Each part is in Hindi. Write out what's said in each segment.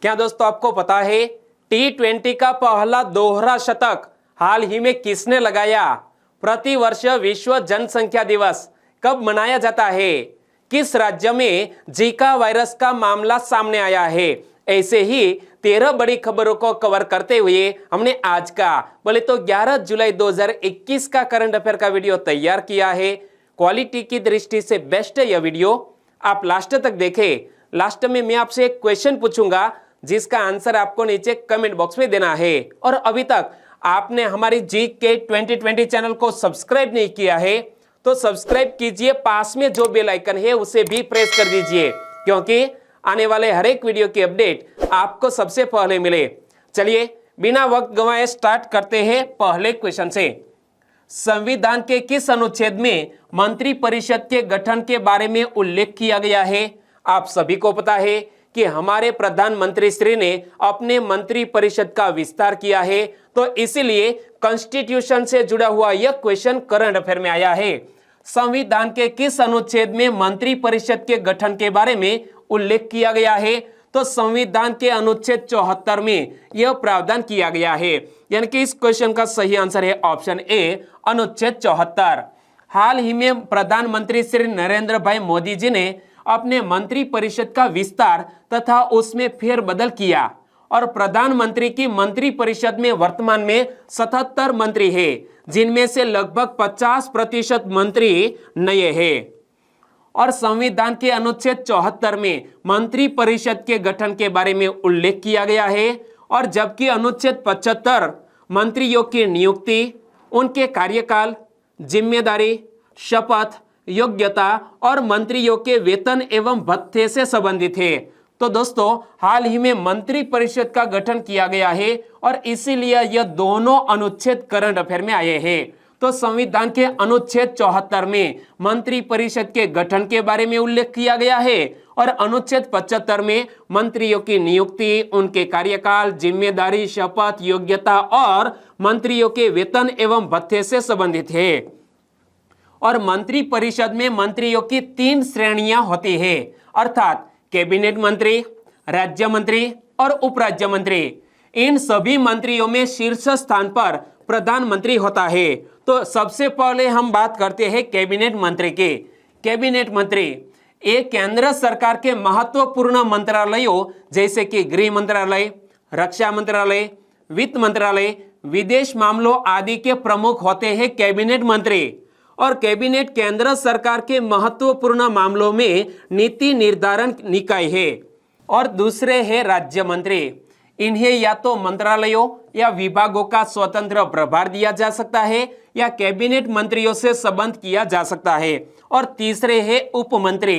क्या दोस्तों आपको पता है T20 का पहला दोहरा शतक हाल ही में किसने लगाया? प्रति वर्ष विश्व जनसंख्या दिवस कब मनाया जाता है? किस राज्य में जीका वायरस का मामला सामने आया है? ऐसे ही 13 बड़ी खबरों को कवर करते हुए हमने आज का बोले तो 11 जुलाई 2021 का करंट अफेयर का वीडियो तैयार किया है। क्वालिटी की दृष्टि से बेस्ट है यह वीडियो, आप लास्ट तक देखें। लास्ट में मैं आपसे एक क्वेश्चन पूछूंगा जिसका आंसर आपको नीचे कमेंट बॉक्स में देना है। और अभी तक आपने हमारी GK 2020 चैनल को सब्सक्राइब नहीं किया है तो सब्सक्राइब कीजिए, पास में जो बेल आइकन है उसे भी प्रेस कर दीजिए, क्योंकि आने वाले हर एक वीडियो की अपडेट आपको सबसे पहले मिले। चलिए बिना वक्त गंवाए स्टार्ट करते हैं पहले क्वेश्चन से। संविधान के किस अनुच्छेद में मंत्री परिषद के गठन के बारे में उल्लेख किया गया है? आप सभी को पता है कि हमारे प्रधानमंत्री श्री ने अपने मंत्री परिषद का विस्तार किया है, तो इसीलिए कॉन्स्टिट्यूशन से जुड़ा हुआ यह क्वेश्चन करंट अफेयर में आया है। संविधान के किस अनुच्छेद में मंत्री परिषद के गठन के बारे में उल्लेख किया गया है? तो संविधान के अनुच्छेद 74 में यह प्रावधान किया गया है, यानी कि इस क्वेश्चन का सही आंसर है ऑप्शन ए, अनुच्छेद 74। हाल ही में प्रधानमंत्री श्री नरेंद्र भाई मोदी जी ने अपने मंत्री परिषद का विस्तार तथा उसमें फेरबदल किया और प्रधानमंत्री की मंत्री परिषद में वर्तमान में 77 मंत्री हैं, जिनमें से लगभग 50% मंत्री नए हैं। और संविधान के अनुच्छेद 74 में मंत्री परिषद के गठन के बारे में उल्लेख किया गया है, और जबकि अनुच्छेद 75 मंत्रियों की नियुक्ति, उनके कार्यकाल, जिम्मेदारी, शपथ, योग्यता और मंत्रियों के वेतन एवं भत्ते से संबंधित है। तो दोस्तों हाल ही में मंत्री परिषद का गठन किया गया है और इसीलिए यह दोनों अनुच्छेद करंट अफेयर में आए हैं। तो संविधान के अनुच्छेद 74 में मंत्री परिषद के गठन के बारे में उल्लेख किया गया है और अनुच्छेद 75 में मंत्रियों की नियुक्ति, उनके कार्यकाल, जिम्मेदारी, शपथ, योग्यता और मंत्रियों के वेतन एवं भत्ते से संबंधित है। और मंत्री परिषद में मंत्रियों की 3 श्रेणियां होती है, अर्थात कैबिनेट मंत्री, राज्य मंत्री और उप राज्य मंत्री। इन सभी मंत्रियों में शीर्ष स्थान पर प्रधानमंत्री होता है। तो सबसे पहले हम बात करते हैं कैबिनेट मंत्री की। कैबिनेट मंत्री एक केंद्र सरकार के महत्वपूर्ण मंत्रालयों जैसे कि गृह मंत्रालय, रक्षा मंत्रालय, वित्त मंत्रालय, विदेश मामलों आदि के प्रमुख होते हैं कैबिनेट मंत्री। और कैबिनेट केंद्र सरकार के महत्वपूर्ण मामलों में नीति निर्धारण निकाय है। और दूसरे है राज्य मंत्री। इन्हें या तो मंत्रालयों या विभागों का स्वतंत्र प्रभार दिया जा सकता है या कैबिनेट मंत्रियों से संबंध किया जा सकता है। और तीसरे है उपमंत्री।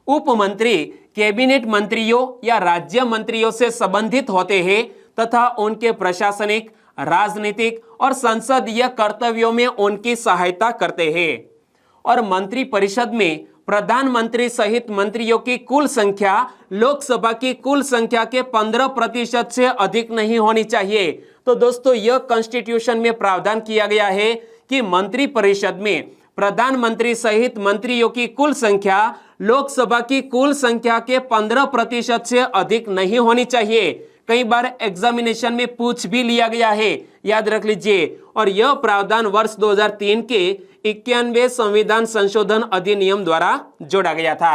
उपमंत्री कैबिनेट मंत्रियों या राज्य मंत्रियों से संबंधित होते हैं तथा उनके प्रशासनिक, राजनीतिक और संसदीय कर्तव्यों में उनकी सहायता करते हैं। और मंत्री परिषद में प्रधानमंत्री सहित मंत्रियों की कुल संख्या लोकसभा की कुल संख्या के 15% से अधिक नहीं होनी चाहिए। तो दोस्तों यह कॉन्स्टिट्यूशन में प्रावधान किया गया है कि मंत्री परिषद में प्रधानमंत्री सहित मंत्रियों की कुल संख्या लोकसभा की कुल संख्या के 15% से अधिक नहीं होनी चाहिए। कई बार एग्जामिनेशन में पूछ भी लिया गया है, याद रख लीजिए। और यह प्रावधान वर्ष 2003 के 91वें संविधान संशोधन अधिनियम द्वारा जोड़ा गया था।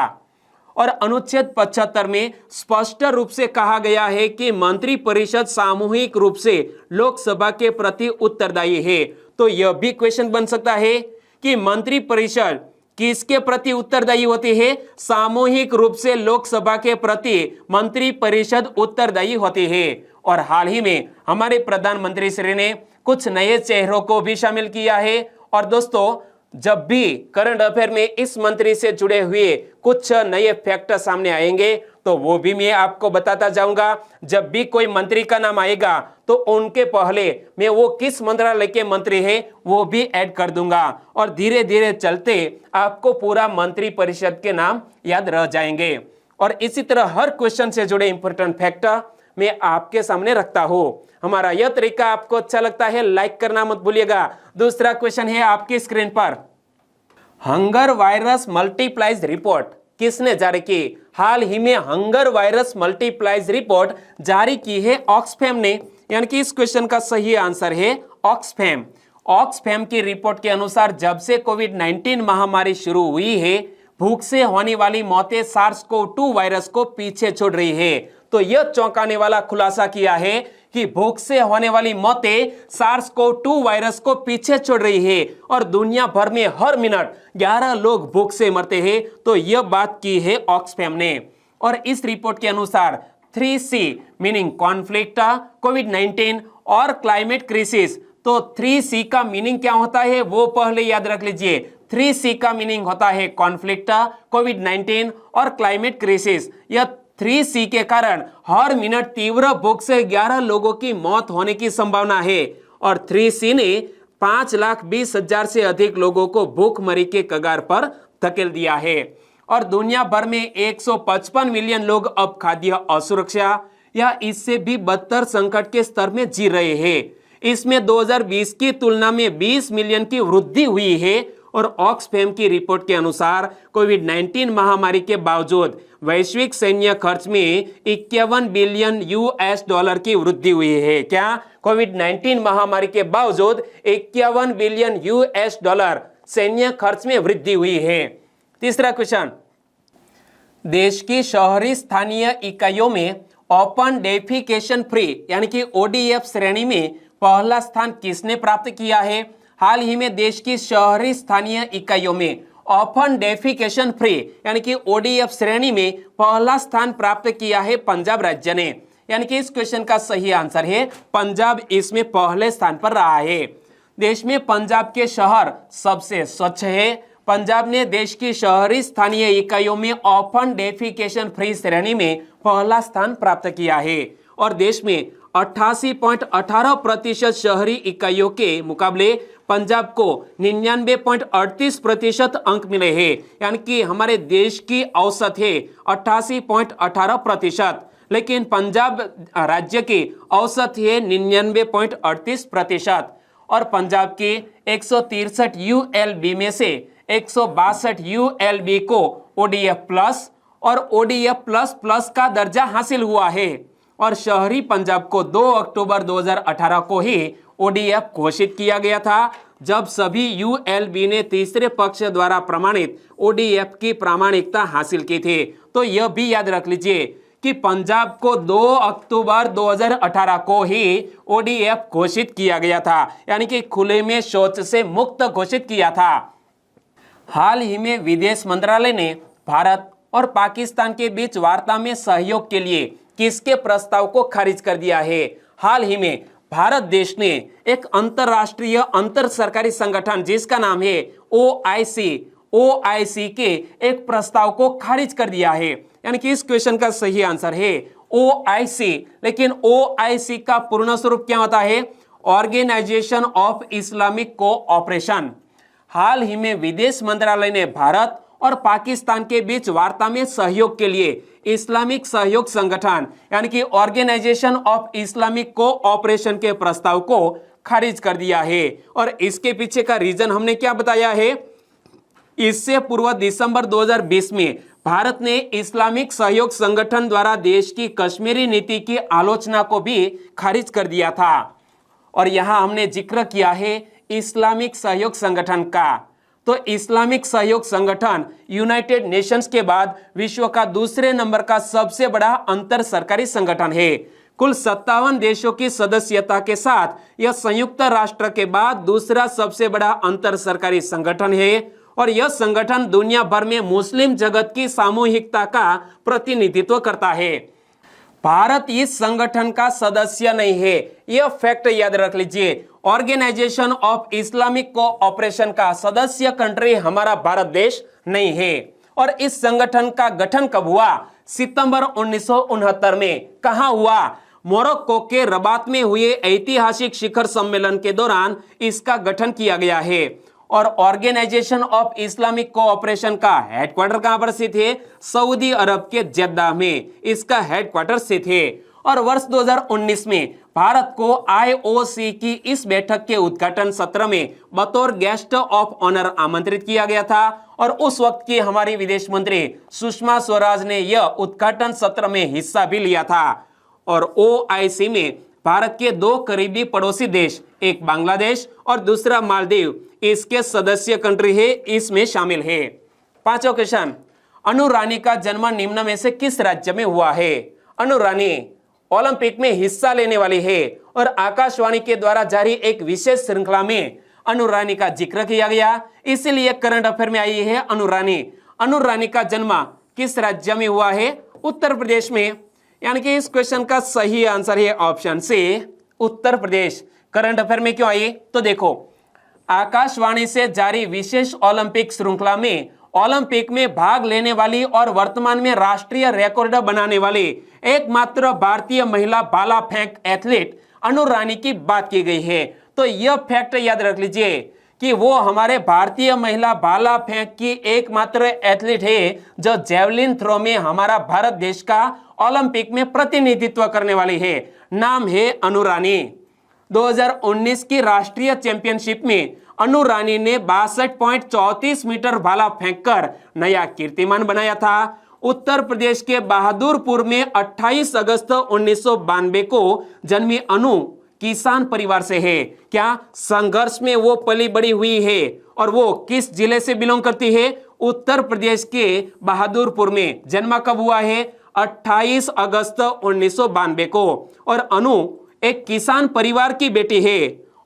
और अनुच्छेद 75 में स्पष्ट रूप से कहा गया है कि मंत्री परिषद सामूहिक रूप से लोकसभा के प्रति उत्तरदायी है। तो यह भी क्वेश्चन बन सकता है कि मंत्री परिषद किसके प्रति उत्तरदायी होती है? सामूहिक रूप से लोकसभा के प्रति मंत्री परिषद उत्तरदायी होती है। और हाल ही में हमारे प्रधानमंत्री श्री ने कुछ नए चेहरों को भी शामिल किया है। और दोस्तों जब भी करंट अफेयर में इस मंत्री से जुड़े हुए कुछ नए फैक्ट सामने आएंगे तो वो भी मैं आपको बताता जाऊंगा। जब भी कोई मंत्री का नाम आएगा तो उनके पहले मैं वो किस मंत्रालय के मंत्री है वो भी ऐड कर दूंगा और धीरे धीरे चलते आपको पूरा मंत्री परिषद के नाम याद रह जाएंगे। और इसी तरह हर क्वेश्चन से जुड़े इंपॉर्टेंट फैक्ट मैं आपके सामने रखता हूं। हमारा यह तरीका आपको अच्छा लगता है, लाइक करना मत भूलिएगा। दूसरा क्वेश्चन है आपकी स्क्रीन पर, हंगर वायरस मल्टीप्लाइज रिपोर्ट किसने जारी की? हाल ही में हंगर वायरस मल्टीप्लाइज रिपोर्ट जारी की है ऑक्सफैम ने, यानी कि इस क्वेश्चन का सही आंसर है ऑक्सफैम। ऑक्सफैम की रिपोर्ट के अनुसार जब से कोविड-19 महामारी शुरू हुई है, भूख से होने वाली मौतें सार्स-कोव-2 वायरस को पीछे छोड़ रही है। तो यह चौंकाने वाला खुलासा किया है कि भूख से होने वाली मौतें सार्स-कोव-2 वायरस को पीछे छोड़ रही है और दुनिया भर में हर मिनट 11 लोग भूख से मरते हैं। तो यह बात की है ऑक्सफैम ने। और इस रिपोर्ट के अनुसार 3C मीनिंग कॉन्फ्लिक्ट, कोविड-19 और क्लाइमेट क्राइसिस। तो 3C का मीनिंग क्या होता है वो पहले याद रख लीजिए। 3C का मीनिंग होता है कॉन्फ्लिक्ट, कोविड-19 और क्लाइमेट क्राइसिस। यह 3C के कारण हर मिनट तीव्र भूख से 11 लोगों की मौत होने की संभावना है और 3C ने 5,20,000 से अधिक लोगों को भूखमरी के कगार पर धकेल दिया है। और दुनिया भर में 155 मिलियन लोग अब खाद्य असुरक्षा या इससे भी बदतर संकट के स्तर में जी रहे हैं। इसमें 2020 की तुलना में 20 मिलियन की वृद्धि हुई है। और ऑक्सफैम की रिपोर्ट के अनुसार कोविड-19 महामारी के बावजूद वैश्विक सैन्य खर्च में 51 बिलियन US$ की वृद्धि हुई है। क्या? कोविड-19 महामारी के बावजूद 51 बिलियन US$ सैन्य खर्च में वृद्धि हुई है। तीसरा क्वेश्चन, देश की शहरी स्थानीय इकाइयों में ओपन डेफिकेशन फ्री यानी कि ODF श्रेणी में पहला स्थान किसने प्राप्त किया है? हाल ही में देश की शहरी स्थानीय इकाइयों में ओपन डेफिकेशन फ्री यानी कि ODF श्रेणी में पहला स्थान प्राप्त किया है पंजाब राज्य ने, यानी कि इस क्वेश्चन का सही आंसर है पंजाब इसमें पहले स्थान पर रहा है। देश में पंजाब के शहर सबसे स्वच्छ है। पंजाब ने देश की शहरी स्थानीय इकाइयों में ओपन डेफिकेशन फ्री श्रेणी में पहला स्थान प्राप्त किया है और देश में 88.18% शहरी इकाइयों के मुकाबले पंजाब को 99.38% अंक मिले हैं, यानी कि हमारे देश की औसत है 88.18%, लेकिन पंजाब राज्य की औसत है 99.38%। और पंजाब की 163 ULB में से 162 ULB को ODF प्लस और ODF प्लस प्लस का दर्जा हासिल हुआ है। और शहरी पंजाब को 2 अक्टूबर 2018 को ही ODF घोषित किया गया था, जब सभी ULB ने तीसरे पक्ष द्वारा प्रमाणित ODF की प्रामाणिकता हासिल की थी। तो यह भी याद रख लीजिए कि पंजाब को 2 अक्टूबर 2018 को ही ODF घोषित किया गया था, यानी कि खुले में शौच से मुक्त घोषित किया था। हाल ही में विदेश मंत्रालय ने भारत और पाकिस्तान के बीच वार्ता में सहयोग के लिए किसके प्रस्ताव को खारिज कर दिया है? हाल ही में भारत देश ने एक अंतरराष्ट्रीय अंतर सरकारी संगठन जिसका नाम है OIC के एक प्रस्ताव को खारिज कर दिया है, यानी कि इस क्वेश्चन का सही आंसर है OIC। लेकिन OIC का पूर्ण स्वरूप क्या होता है? Organisation of Islamic cooperation. हाल ही में विदेश मंत्रालय ने भारत और पाकिस्तान के बीच वार्ता में सहयोग के लिए इस्लामिक सहयोग संगठन यानी कि ऑर्गेनाइजेशन ऑफ इस्लामिक कोऑपरेशन के प्रस्ताव को खारिज कर दिया है। और इसके पीछे का रीजन हमने क्या बताया है? इससे पूर्व दिसंबर 2020 में भारत ने इस्लामिक सहयोग संगठन द्वारा देश की कश्मीरी नीति की आलोचना को भी खारिज कर दिया था। और यहां हमने जिक्र किया है इस्लामिक सहयोग संगठन का। तो इस्लामिक सहयोग संगठन यूनाइटेड नेशंस के बाद विश्व का दूसरे नंबर का सबसे बड़ा अंतर सरकारी संगठन है। कुल 57 देशों की सदस्यता के साथ यह संयुक्त राष्ट्र के बाद दूसरा सबसे बड़ा अंतर सरकारी संगठन है और यह संगठन दुनिया भर में मुस्लिम जगत की सामूहिकता का प्रतिनिधित्व करता है। भारत इस संगठन का सदस्य नहीं है, यह फैक्ट याद रख लीजिए। ऑर्गेनाइजेशन ऑफ इस्लामिक कोऑपरेशन का सदस्य कंट्री हमारा भारत देश नहीं है। और इस संगठन का गठन कब हुआ? सितंबर 1969 में। कहां हुआ? मोरक्को के रबात में हुए ऐतिहासिक शिखर सम्मेलन के दौरान इसका गठन किया गया है। और ऑर्गेनाइजेशन ऑफ इस्लामिक कोऑपरेशन का हेडक्वार्टर कहां पर स्थित है? सऊदी अरब के जेद्दा में इसका हेडक्वार्टर स्थित है। और वर्ष 2019 में भारत को IOC की इस बैठक के उद्घाटन सत्र में बतौर गेस्ट ऑफ ऑनर आमंत्रित किया गया था और उस वक्त की हमारी विदेश मंत्री सुषमा स्वराज ने यह उद्घाटन सत्र में हिस्सा भी लिया था। और OIC में भारत के 2 करीबी पड़ोसी देश, एक बांग्लादेश और दूसरा मालदीव, इसके सदस्य कंट्री है, इसमें शामिल है। 5वां क्वेश्चन, अनु रानी का जन्म निम्न में से किस राज्य में हुआ है? अनु रानी ओलंपिक में हिस्सा लेने वाली है और आकाशवाणी के द्वारा जारी एक विशेष श्रृंखला में अनु रानी का जिक्र किया गया, इसीलिए करंट अफेयर में आई है अनु रानी। अनु रानी का जन्म किस राज्य में हुआ है? उत्तर प्रदेश में। यानी कि इस क्वेश्चन का सही आंसर है option C, Uttar Pradesh. Current affair में क्यों आई? तो देखो, आकाशवाणी से जारी विशेष ओलंपिक श्रृंखला में ओलंपिक में भाग लेने वाली और वर्तमान में राष्ट्रीय रिकॉर्ड बनाने वाली एकमात्र भारतीय महिला भाला फेंक एथलीट अनु रानी की बात की गई है। तो यह फैक्ट याद रख लीजिए कि वो हमारे भारतीय महिला भाला फेंक की एकमात्र एथलीट है जो जेवलिन थ्रो में हमारा भारत देश का ओलंपिक में प्रतिनिधित्व करने वाली है। नाम है अनु रानी। 2019 की राष्ट्रीय चैंपियनशिप में अनु रानी ने 62.34 मीटर भाला फेंककर नया कीर्तिमान बनाया था। उत्तर प्रदेश के बहादुरपुर में 28 अगस्त 1992 को जन्मी अनु किसान परिवार से है। क्या संघर्ष में वो पली बड़ी हुई है? और वो किस जिले से बिलोंग करती है? उत्तर प्रदेश के बहादुरपुर में। जन्म कब हुआ है? 28 अगस्त 1992 को। और अनु एक किसान परिवार की बेटी है।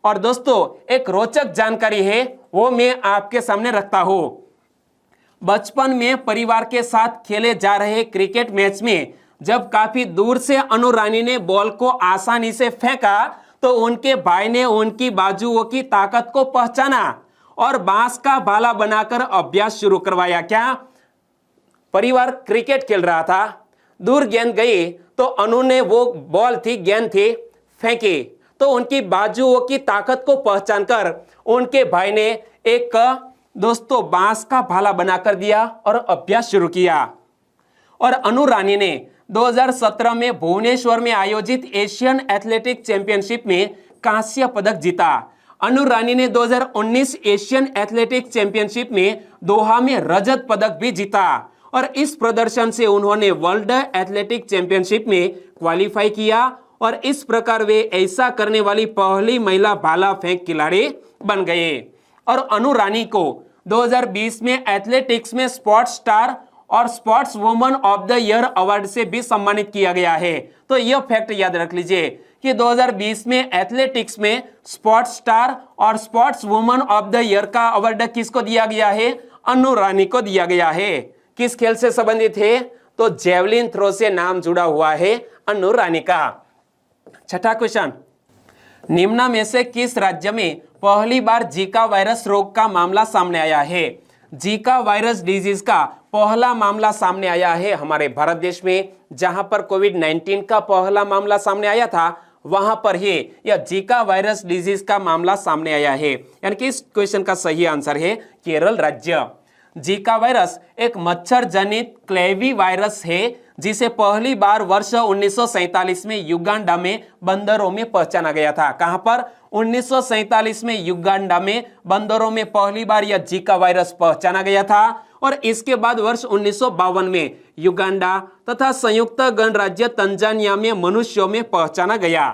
और दोस्तों, एक रोचक जानकारी है, वो मैं आपके सामने रखता हूं। बचपन में परिवार के साथ खेले जा रहे क्रिकेट मैच में जब काफी दूर से अनु रानी ने बॉल को आसानी से फेंका तो उनके भाई ने उनकी बाजुओं की ताकत को पहचाना और बांस का भाला बनाकर अभ्यास शुरू करवाया। क्या परिवार क्रिकेट खेल रहा था, दूर गेंद गई तो अनु ने वो बॉल थी, गेंद थी, फेंकी तो उनकी बाजुओं की ताकत को पहचानकर उनके भाई ने एक दोस्तों बांस का भाला बनाकर दिया और अभ्यास शुरू किया। और अनु रानी ने 2017 में भुवनेश्वर में आयोजित एशियन एथलेटिक चैंपियनशिप में कांस्य पदक जीता। अनु रानी ने 2019 एशियन एथलेटिक चैंपियनशिप में दोहा में रजत पदक भी जीता और इस प्रदर्शन से उन्होंने वर्ल्ड एथलेटिक चैंपियनशिप में क्वालिफाई किया और इस प्रकार वे ऐसा करने वाली पहली महिला भाला फेंक खिलाड़ी बन गए। और अनु रानी को 2020 में एथलेटिक्स में स्पोर्ट्स स्टार और sports woman of the year award से भी सम्मानित किया गया है। तो यह फैक्ट याद रख लीजिए कि 2020 में एथलेटिक्स में स्पोर्ट्स स्टार और sports woman of the year का अवार्ड किसको दिया गया है? अनु रानी को दिया गया है। किस खेल से संबंधित है? तो जेवलिन थ्रो से नाम जुड़ा हुआ है अनु रानी का। 6वां क्वेश्चन, निम्न में से किस राज्य में पहली बार जीका वायरस रोग का मामला सामने आया है? जीका वायरस डिजीज का पहला मामला सामने आया है हमारे भारत देश में। जहां पर कोविड-19 का पहला मामला सामने आया था वहां पर ही यह जीका वायरस डिजीज का मामला सामने आया है। यानी कि इस क्वेश्चन का सही आंसर है केरल राज्य। जीका वायरस एक मच्छर जनित क्लेवी वायरस है जिसे पहली बार वर्ष 1947 में युगांडा में बंदरों में पहचाना गया था। कहां पर? 1947 में युगांडा में बंदरों में पहली बार यह जीका वायरस पहचाना गया था और इसके बाद वर्ष 1952 में युगांडा तथा संयुक्त गणराज्य तंजानिया में मनुष्यों में पहचाना गया।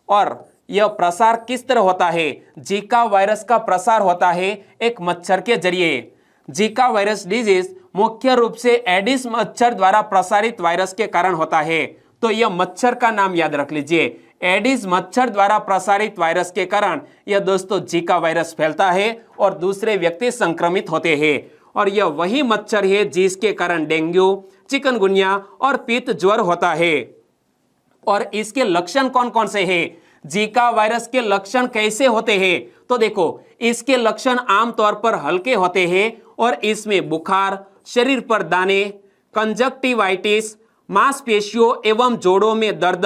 और यह प्रसार किस तरह होता है? जीका वायरस का प्रसार होता है एक मच्छर के जरिए। जीका वायरस डिजीज मुख्य रूप से एडिस मच्छर द्वारा प्रसारित वायरस के कारण होता है। तो यह मच्छर का नाम याद रख लीजिए, एडिस मच्छर द्वारा प्रसारित वायरस के कारण यह दोस्तों जीका वायरस फैलता है और दूसरे व्यक्ति संक्रमित होते हैं। और यह वही मच्छर है जिसके कारण डेंगू, चिकनगुनिया और पित्त ज्वर होता है। और इसके लक्षण कौन कौन से हैं? जीका वायरस के लक्षण कैसे होते हैं? तो देखो, इसके लक्षण आमतौर पर हल्के होते हैं और इसमें बुखार, शरीर पर दाने, कंजक्टिवाइटिस, मांसपेशियों एवं जोड़ों में दर्द,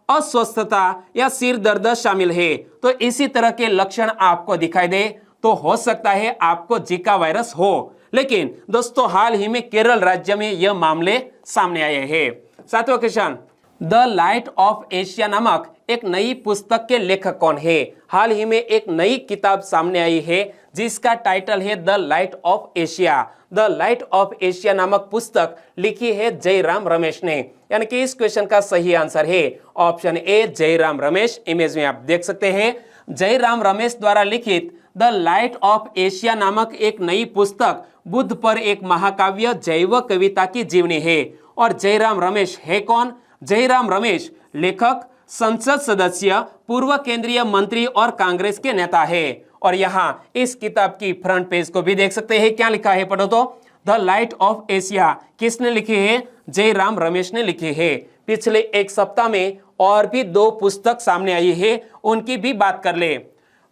अस्वस्थता या सिर दर्द शामिल है। तो इसी तरह के लक्षण आपको दिखाई दे तो हो सकता है आपको जीका वायरस हो। लेकिन दोस्तों, हाल ही में केरल राज्य में यह मामले सामने आए हैं। 7वां question, the light of Asia नामक एक नई पुस्तक के लेखक कौन है? हाल ही में एक नई किताब सामने आई है जिसका टाइटल है the light of Asia. The light of Asia नामक पुस्तक लिखी है जयराम रमेश ने, यानी कि इस क्वेश्चन का सही आंसर है option A Jairam Ramesh. Image में आप देख सकते हैं जयराम रमेश द्वारा लिखित द लाइट ऑफ एशिया नामक एक नई पुस्तक बुद्ध पर एक महाकाव्य जैव कविता की जीवनी है। और जयराम रमेश है कौन? जयराम रमेश लेखक, संसद सदस्य, पूर्व केंद्रीय मंत्री और कांग्रेस के नेता है। और यहाँ इस किताब की फ्रंट पेज को भी देख सकते हैं, क्या लिखा है पढ़ो तो, द लाइट ऑफ एशिया। किसने लिखी है? जयराम रमेश ने लिखी है। पिछले एक सप्ताह में और भी 2 पुस्तक सामने आई है, उनकी भी बात कर ले।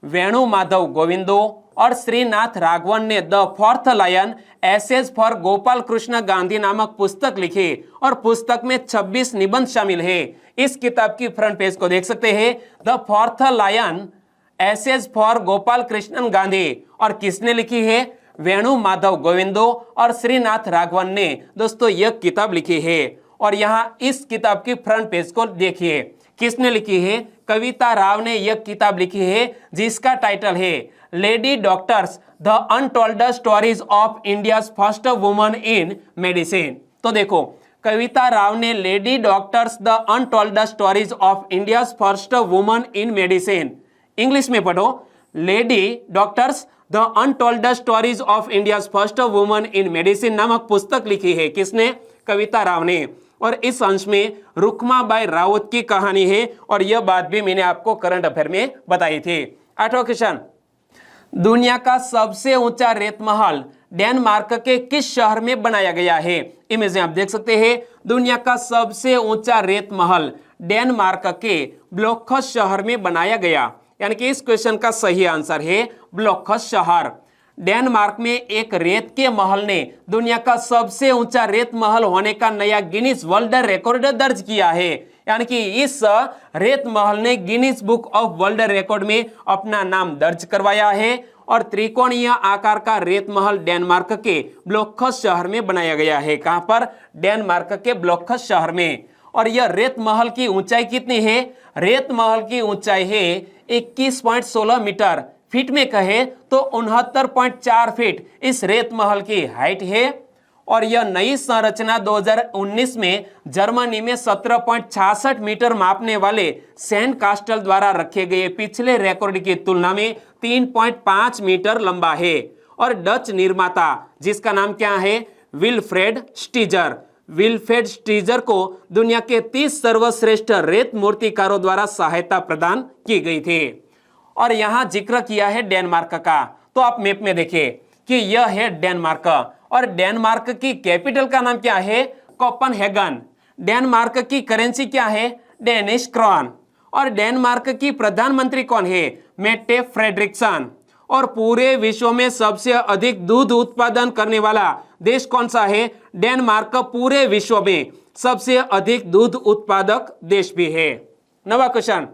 वेणु माधव गोविंदो और श्रीनाथ राघवन ने The Fourth Lion Essays for Gopal Krishna Gandhi नामक पुस्तक लिखी और पुस्तक में 26 निबंध शामिल है। इस किताब की फ्रंट पेज को देख सकते हैं, The Fourth Lion Essays for Gopal Krishna Gandhi. और किसने लिखी है? वेणु माधव गोविंदो और श्रीनाथ राघवन ने दोस्तों यह किताब लिखी है। और यहाँ इस किताब की फ्रंट पेज को देखिए, किसने लिखी है? कविता राव ने यह किताब लिखी है जिसका टाइटल है lady doctors the untold stories of India's first woman in medicine. तो देखो, कविता राव ने lady doctors the untold stories of India's first woman in medicine, English में पढ़ो, lady doctors the untold stories of India's first woman in medicine नामक पुस्तक लिखी है। किसने? कविता राव ने। और इस अंश में रुक्माबाई रावत की कहानी है और यह बात भी मैंने आपको करंट अफेयर में बताई थी। 8वां क्वेश्चन, दुनिया का सबसे ऊंचा रेत महल डेनमार्क के किस शहर में बनाया गया है? इमेज में आप देख सकते हैं, दुनिया का सबसे ऊंचा रेत महल डेनमार्क के ब्लोखस शहर में बनाया गया, यानी कि इस क्वेश्चन का सही आंसर है ब्लोखस शहर। डेनमार्क में एक रेत के महल ने दुनिया का सबसे ऊंचा रेत महल होने का नया गिनीज वर्ल्ड रिकॉर्ड दर्ज किया है, यानी कि इस रेत महल ने Guinness book of world record में अपना नाम दर्ज करवाया है। और त्रिकोणीय आकार का रेत महल डेनमार्क के ब्लोखस शहर में बनाया गया है। कहां पर? डेनमार्क के ब्लोखस शहर में। और यह रेत महल की ऊंचाई कितनी है? रेत महल की ऊंचाई है 21.16 मीटर, फीट में कहे तो 69.4 फीट इस रेत महल की हाइट है। और यह नई संरचना 2019 में जर्मनी में 17.66 मीटर मापने वाले सैंड कास्टल द्वारा रखे गए पिछले रिकॉर्ड की तुलना में 3.5 मीटर लंबा है। और डच निर्माता जिसका नाम क्या है? विल्फ्रेड स्टीजर। विल्फ्रेड स्टीजर को दुनिया के 30 सर्वश्रेष्ठ रेत मूर्तिकारों द्वारा सहायता प्रदान की गई थी। और यहां जिक्र किया है डेनमार्क का, तो आप मैप में देखिए कि यह है डेनमार्क। और डेनमार्क की कैपिटल का नाम क्या है? कोपेनहेगन। डेनमार्क की करेंसी क्या है? Danish Crohn. और डेनमार्क की प्रधानमंत्री कौन है? Mette Frederiksen. और पूरे विश्व में सबसे अधिक दूध उत्पादन करने वाला देश कौन सा है? डेनमार्क पूरे विश्व में सबसे अधिक दूध उत्पादक देश भी है। 9वां question,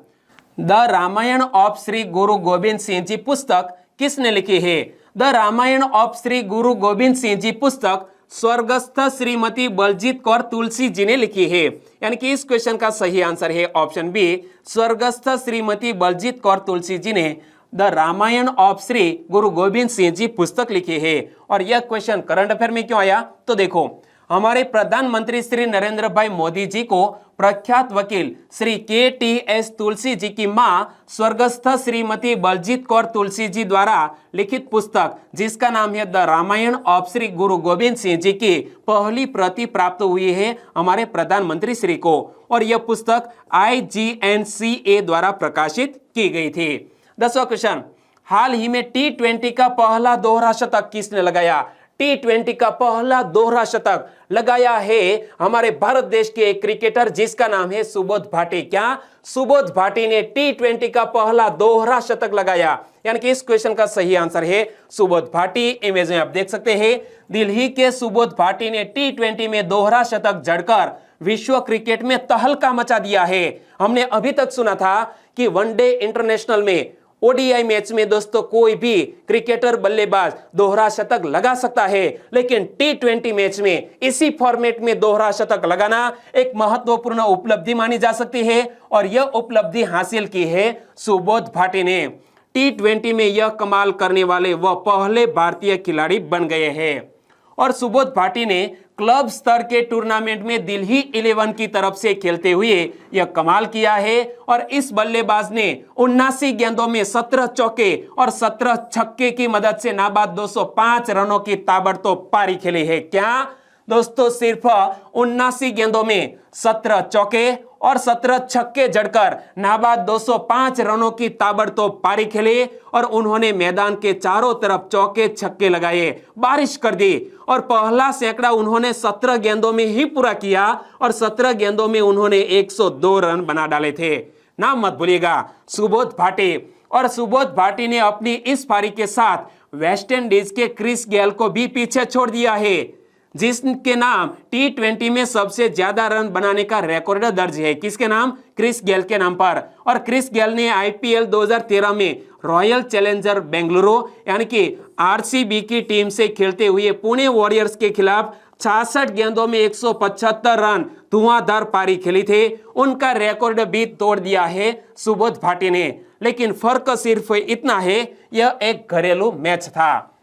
the Ramayan of Shri Guru Gobind Singh ji पुस्तक किसने लिखी है? द रामायण ऑफ श्री गुरु गोविंद सिंह जी पुस्तक स्वर्गस्थ श्रीमती बलजीत कौर तुलसी जी ने लिखी है, यानी कि इस क्वेश्चन का सही आंसर है ऑप्शन बी, स्वर्गस्थ श्रीमती बलजीत कौर तुलसी जी ने द रामायण ऑफ श्री गुरु गोविंद सिंह जी पुस्तक लिखी है। और यह क्वेश्चन करंट अफेयर में क्यों आया? तो देखो, हमारे प्रधानमंत्री श्री नरेंद्र भाई मोदी जी को प्रख्यात वकील श्री KTS तुलसी जी की मां स्वर्गस्थ श्रीमती बलजीत कौर तुलसी जी द्वारा लिखित पुस्तक जिसका नाम है द रामायण ऑफ श्री गुरु गोविंद सिंह जी की पहली प्रति प्राप्त हुई है हमारे प्रधानमंत्री श्री को। और यह पुस्तक IGNCA द्वारा प्रकाशित की गई थी। 10वां क्वेश्चन, हाल ही में T20 का पहला दोहरा शतक किसने लगाया? T20 का पहला दोहरा शतक लगाया है हमारे भारत देश के एक क्रिकेटर जिसका नाम है सुबोध भाटी। क्या? सुबोध भाटी ने T20 का पहला दोहरा शतक लगाया, यानी कि इस क्वेश्चन का सही आंसर है सुबोध भाटी। इमेज में आप देख सकते हैं, दिल्ली के सुबोध भाटी ने T20 में दोहरा शतक जड़कर विश्व क्रिकेट में तहलका मचा दिया है। हमने अभी तक सुना था कि वनडे इंटरनेशनल में ओडीआई मैच में दोस्तों कोई भी क्रिकेटर बल्लेबाज दोहरा शतक लगा सकता है, लेकिन टी20 मैच में इसी फॉर्मेट में दोहरा शतक लगाना एक महत्वपूर्ण उपलब्धि मानी जा सकती है और यह उपलब्धि हासिल की है सुबोध भाटी ने। टी20 में यह कमाल करने वाले वह पहले भारतीय खिलाड़ी बन गए हैं और सुबोध भाटी ने क्लब स्तर के टूर्नामेंट में दिल्ली 11 की तरफ से खेलते हुए यह कमाल किया है और इस बल्लेबाज ने 79 गेंदों में 17 चौके और 17 छक्के की मदद से नाबाद 205 रनों की ताबड़तोड़ पारी खेली है। क्या दोस्तों, सिर्फ 79 गेंदों में 17 चौके और 17 छक्के जड़कर नाबाद 205 रनों की ताबड़तोड़ पारी खेली और उन्होंने मैदान के चारों तरफ चौके छक्के लगाए, बारिश कर दी और पहला सैकड़ा उन्होंने 17 गेंदों में ही पूरा किया और 17 गेंदों में उन्होंने 102 रन बना डाले थे। नाम मत भूलिएगा, सुबोध भाटी। और सुबोध भाटी ने अपनी इस पारी के साथ वेस्टइंडीज के क्रिस गेल को भी पीछे छोड़ दिया है, जिसके नाम टी20 में सबसे ज्यादा रन बनाने का रिकॉर्ड दर्ज है। किसके नाम? क्रिस गेल के नाम पर। और क्रिस गेल ने आईपीएल 2013 में रॉयल चैलेंजर बेंगलुरु यानी कि आरसीबी की टीम से खेलते हुए पुणे वॉरियर्स के खिलाफ 66 गेंदों में 175 रन धुआंधार पारी खेली थे। उनका रिकॉर्ड भी तोड़ दिया है सुबोध भाटी ने, लेकिन फर्क सिर्फ इतना है, यह एक घरेलू मैच था।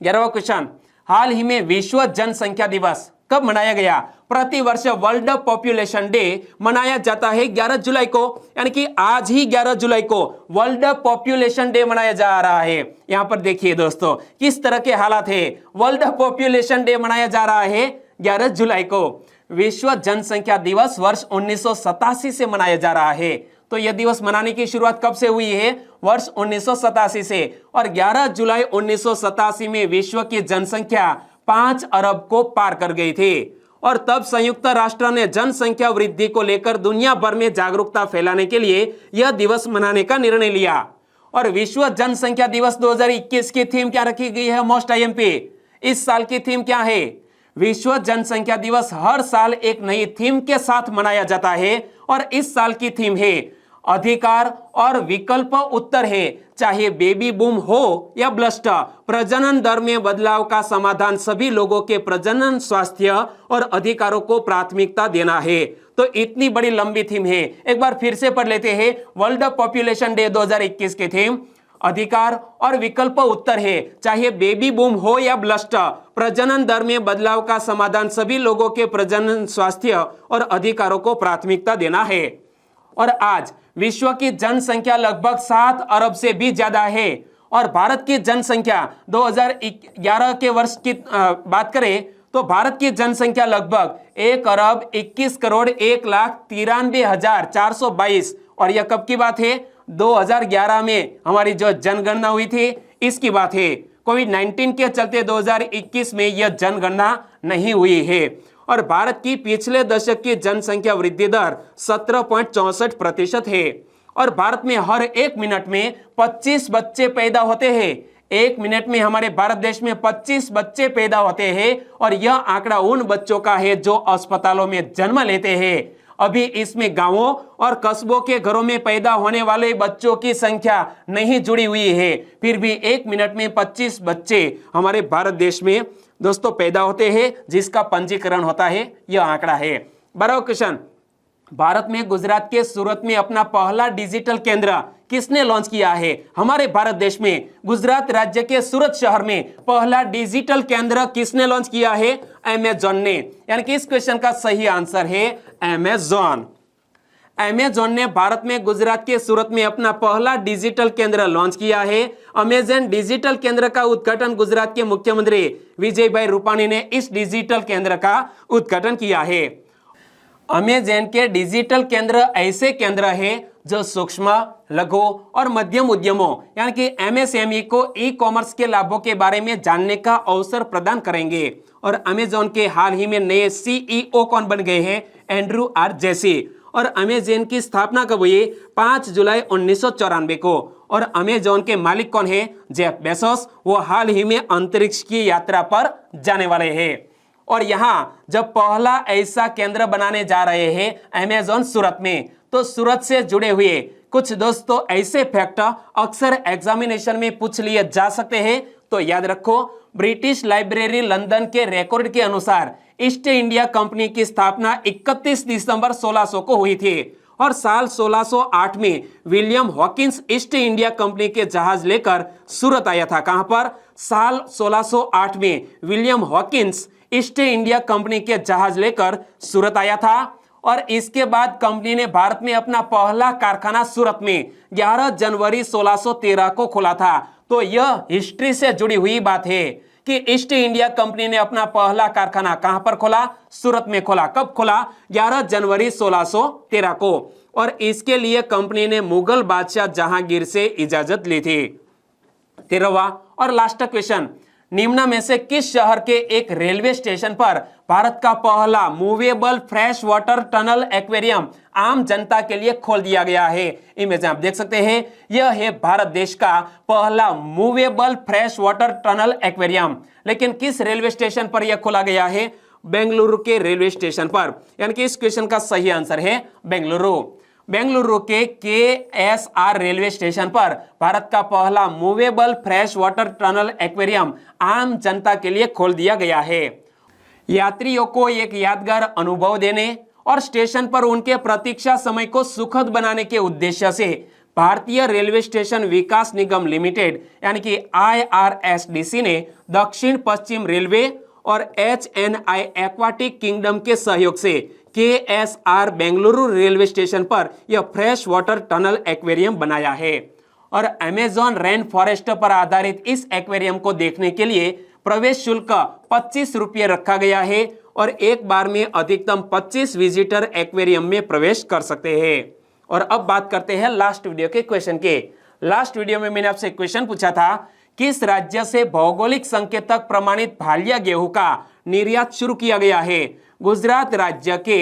11वां क्वेश्चन, हाल ही में विश्व जनसंख्या दिवस कब मनाया गया? प्रतिवर्ष वर्ल्ड पॉपुलेशन डे मनाया जाता है 11 जुलाई को, यानी कि आज ही 11 जुलाई को वर्ल्ड पॉपुलेशन डे मनाया जा रहा है। यहां पर देखिए दोस्तों किस तरह के हालात है। वर्ल्ड पॉपुलेशन डे मनाया जा रहा है 11 जुलाई को। विश्व जनसंख्या दिवस वर्ष 1987 से मनाया जा रहा है। तो यह दिवस मनाने की शुरुआत कब से हुई है? वर्ष 1987 से। और 11 जुलाई 1987 में विश्व की जनसंख्या 5 अरब को पार कर गई थी और तब संयुक्त राष्ट्र ने जनसंख्या वृद्धि को लेकर दुनिया भर में जागरूकता फैलाने के लिए यह दिवस मनाने का निर्णय लिया। और विश्व जनसंख्या दिवस 2021 की थीम क्या रखी गई है? Most IMP. इस साल की थीम क्या है? विश्व जनसंख्या दिवस हर साल एक नई थीम के साथ मनाया जाता है और इस साल की थीम है अधिकार और विकल्प उत्तर है, चाहे बेबी बूम हो या ब्लस्ट, प्रजनन दर में बदलाव का समाधान सभी लोगों के प्रजनन स्वास्थ्य और अधिकारों को प्राथमिकता देना है। तो इतनी बड़ी लंबी थीम है, एक बार फिर से पढ़ लेते हैं। वर्ल्ड पॉपुलेशन डे 2021 की थीम अधिकार और विकल्प उत्तर है, चाहे बेबी बूम हो या ब्लस्ट, प्रजनन दर में बदलाव का समाधान सभी लोगों के प्रजनन स्वास्थ्य और अधिकारों को प्राथमिकता देना है। और आज विश्व की जनसंख्या लगभग 7 अरब से भी ज्यादा है और भारत की जनसंख्या 2011 के वर्ष की बात करें तो भारत की जनसंख्या लगभग 1 अरब 21 करोड़ 1,93,422। और यह कब की बात है? 2011 में हमारी जो जनगणना हुई थी इसकी बात है। कोविड-19 के चलते 2021 में यह जनगणना नहीं हुई है। और भारत की पिछले दशक की जनसंख्या वृद्धि दर 17.64% है और भारत में हर 1 मिनट में 25 बच्चे पैदा होते हैं। 1 मिनट में हमारे भारत देश में 25 बच्चे पैदा होते हैं और यह आंकड़ा उन बच्चों का है जो अस्पतालों में जन्म लेते हैं। अभी इसमें गांवों और कस्बों के घरों में पैदा होने वाले बच्चों की संख्या नहीं जुड़ी हुई है, फिर भी 1 मिनट में 25 बच्चे हमारे भारत देश में दोस्तों पैदा होते हैं, जिसका पंजीकरण होता है। यह आंकड़ा है। 12वां क्वेश्चन, भारत में गुजरात के सूरत में अपना पहला डिजिटल केंद्र किसने लॉन्च किया है? हमारे भारत देश में गुजरात राज्य के सूरत शहर में पहला डिजिटल केंद्र किसने लॉन्च किया है? अमेजॉन ने। यानी कि इस क्वेश्चन का सही आंसर है अमेजॉन। अमेजॉन ने भारत में गुजरात के सूरत में अपना पहला डिजिटल केंद्र लॉन्च किया है। अमेजॉन डिजिटल केंद्र का उद्घाटन गुजरात के मुख्यमंत्री विजय भाई रूपाणी ने इस डिजिटल केंद्र का उद्घाटन किया है। अमेजॉन के डिजिटल केंद्र ऐसे केंद्र है जो सूक्ष्म, लघु और मध्यम उद्यमों यानी कि एमएसएमई को ई कॉमर्स के लाभों के बारे में जानने का अवसर प्रदान करेंगे। और अमेजॉन के हाल ही में नए सीईओ कौन बन गए हैं? एंड्रू आर जेसी। और अमेजॉन की स्थापना कब हुई? 5 जुलाई 1994 को। और अमेजॉन के मालिक कौन है? Jeff Bezos. वो हाल ही में अंतरिक्ष की यात्रा पर जाने वाले हैं। और यहाँ जब पहला ऐसा केंद्र बनाने जा रहे हैं अमेजॉन सूरत में, तो सूरत से जुड़े हुए कुछ दोस्तों ऐसे फैक्ट अक्सर एग्जामिनेशन में पूछ लिए जा सकते हैं, तो याद रखो। ब्रिटिश लाइब्रेरी लंदन के रिकॉर्ड के अनुसार ईस्ट इंडिया कंपनी की स्थापना 31 दिसंबर 1600 को हुई थी और साल 1608 में William Hawkins east India company के जहाज लेकर सूरत आया था। कहां पर? साल 1608 में William Hawkins east India company के जहाज लेकर सूरत आया था और इसके बाद कंपनी ने भारत में अपना पहला कारखाना सूरत में 11 जनवरी 1613 को खोला था। तो यह हिस्ट्री से जुड़ी हुई बात है कि ईस्ट इंडिया कंपनी ने अपना पहला कारखाना कहां पर खोला? सूरत में खोला। कब खोला? 11 जनवरी 1613 को। और इसके लिए कंपनी ने मुगल बादशाह जहांगीर से इजाजत ली थी। 13वां और लास्ट क्वेश्चन, निम्न में से किस शहर के एक रेलवे स्टेशन पर भारत का पहला movable fresh water tunnel aquarium आम जनता के लिए खोल दिया गया है? इमेज आप देख सकते हैं, यह है भारत देश का पहला movable fresh water tunnel aquarium. लेकिन किस रेलवे स्टेशन पर यह खोला गया है? बेंगलुरु के रेलवे स्टेशन पर। यानी कि इस क्वेश्चन का सही आंसर है बेंगलुरु। बेंगलुरु के KSR रेलवे स्टेशन पर भारत का पहला movable fresh water tunnel aquarium आम जनता के लिए खोल दिया गया है। यात्रियों को एक यादगार अनुभव देने और स्टेशन पर उनके प्रतीक्षा समय को सुखद बनाने के उद्देश्य से भारतीय रेलवे स्टेशन विकास निगम लिमिटेड यानी कि IRSDC ने दक्षिण पश्चिम रेलवे और HNI एक्वाटिक किंगडम के सहयोग से KSR बेंगलुरु रेलवे स्टेशन पर यह फ्रेश वाटर टनल एक्वेरियम बनाया है। और अमेजॉन रेन फॉरेस्ट पर आधारित इस एक्वेरियम को देखने के लिए प्रवेश शुल्क 25 रुपये रखा गया है और एक बार में अधिकतम 25 विजिटर एक्वेरियम में प्रवेश कर सकते हैं। और अब बात करते हैं लास्ट वीडियो के क्वेश्चन के। लास्ट वीडियो में मैंने आपसे क्वेश्चन पूछा था, किस राज्य से भौगोलिक संकेतक प्रमाणित भालिया गेहूं का निर्यात शुरू किया गया है? गुजरात राज्य के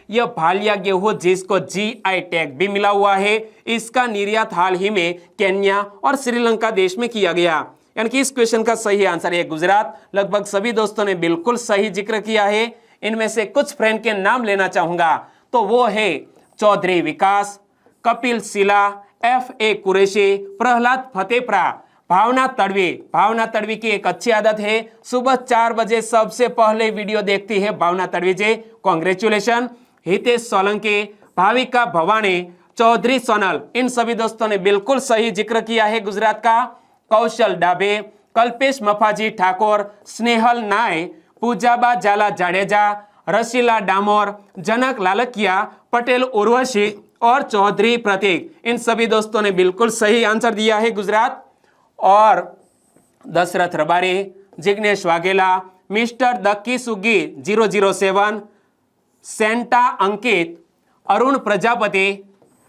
यह भालिया गेहूं जिसको GI टैग भी मिला हुआ है, इसका निर्यात हाल ही में केन्या और श्रीलंका देश में किया गया। यानी कि इस क्वेश्चन का सही आंसर है गुजरात। लगभग सभी दोस्तों ने बिल्कुल सही जिक्र किया है। इनमें से कुछ फ्रेंड के नाम लेना चाहूंगा, तो वो है चौधरी विकास, कपिल सिला, FA कुरैशी, प्रहलाद फतेपुरा, भावना तड़वी। भावना तड़वी की एक अच्छी आदत है, सुबह 4 बजे सबसे पहले वीडियो देखती है भावना तड़वी जी, कांग्रेचुलेशन। हितेश सोलंकी, भाविका भवानी, चौधरी सोनल, इन सभी दोस्तों ने बिल्कुल सही जिक्र किया है गुजरात का। कौशल डाबे, कल्पेश मफाजी ठाकुर, स्नेहल नाय, पूजाबा जाला जाडेजा, रशीला डामोर, जनक लालकिया, पटेल उर्वशी और चौधरी प्रतीक, इन सभी दोस्तों ने बिल्कुल सही आंसर दिया है गुजरात। और दशरथ रबारी, जिग्नेश वाघेला, मिस्टर दक्की सुगी 007, सेंटा अंकित, अरुण प्रजापति,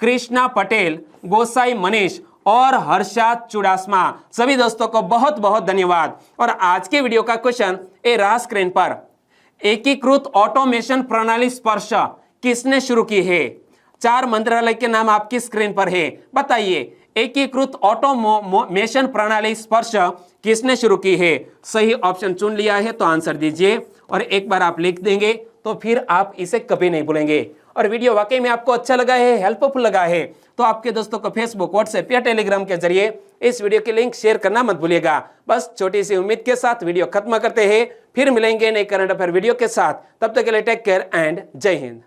कृष्णा पटेल, गोसाई मनीष और हर्षाद चुडासमा, सभी दोस्तों को बहुत बहुत धन्यवाद। और आज के वीडियो का क्वेश्चन ए रहा स्क्रीन पर, एकीकृत ऑटोमेशन प्रणाली स्पर्श किसने शुरू की है? 4 मंत्रालय के नाम आपकी स्क्रीन पर है, बताइए एकीकृत ऑटोमेशन प्रणाली स्पर्श किसने शुरू की है? सही ऑप्शन चुन लिया है तो आंसर दीजिए और एक बार आप लिख देंगे तो फिर आप इसे कभी नहीं भूलेंगे। और वीडियो वाकई में आपको अच्छा लगा है, हेल्पफुल लगा है, तो आपके दोस्तों को फेसबुक, व्हाट्सएप या टेलीग्राम के जरिए इस वीडियो की लिंक शेयर करना मत भूलिएगा। बस छोटी सी उम्मीद के साथ वीडियो खत्म करते हैं, फिर मिलेंगे नए करंट अफेयर वीडियो के साथ। तब तक के लिए टेक केयर एंड जय हिंद।